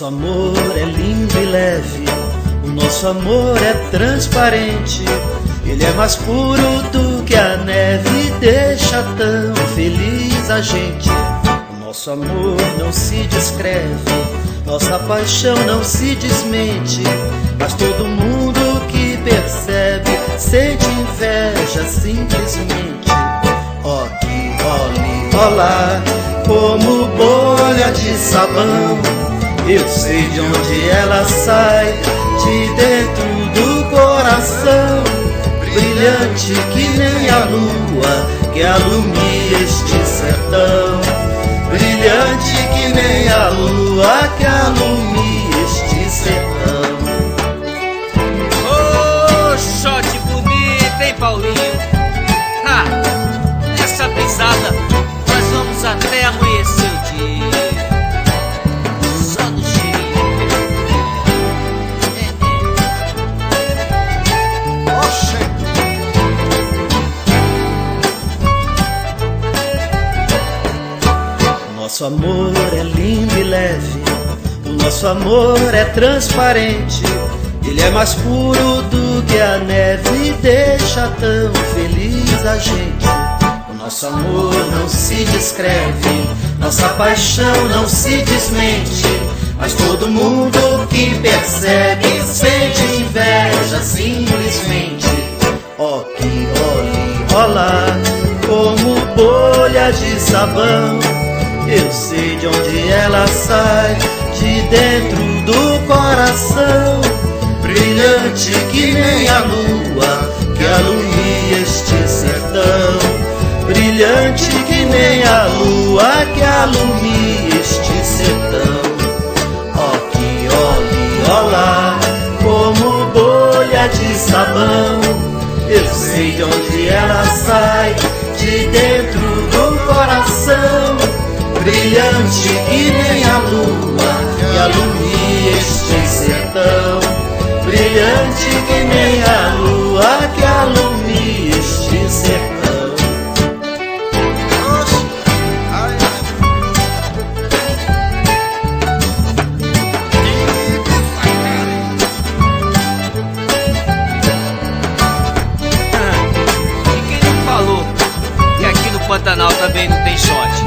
Nosso amor é lindo e leve, o nosso amor é transparente. Ele é mais puro do que a neve e deixa tão feliz a gente. O nosso amor não se descreve, nossa paixão não se desmente, mas todo mundo que percebe sente inveja simplesmente. Ó que role, rolar como bolha de sabão. Eu sei de onde ela sai, de dentro do coração. Brilhante que nem a lua que alumia este sertão. Brilhante que nem a lua que alumia este sertão. Ô, shot bonito, hein, Paulinho? Ha! Nessa pisada nós vamos até amanhecer o dia. Só no cheirinho. Oxê! Nosso amor é lindo e leve, o nosso amor é transparente. Ele é mais puro do que a neve e deixa tão feliz a gente. O nosso amor não se descreve, nossa paixão não se desmente, mas todo mundo que percebe sente inveja simplesmente. Ó que role, rolar como bolha de sabão. Eu sei de onde ela sai, de dentro do coração. Brilhante que nem a lua que alumia este sertão. Brilhante que nem a lua que alumia este sertão. Ó que olhe, olá, como bolha de sabão. Eu sei de onde ela sai, de dentro do coração. Brilhante que nem a lua que alumia este sertão. Brilhante que nem a lua que alumia este sertão. Oxê! Ai, E quem não falou que aqui no Pantanal também não tem shot?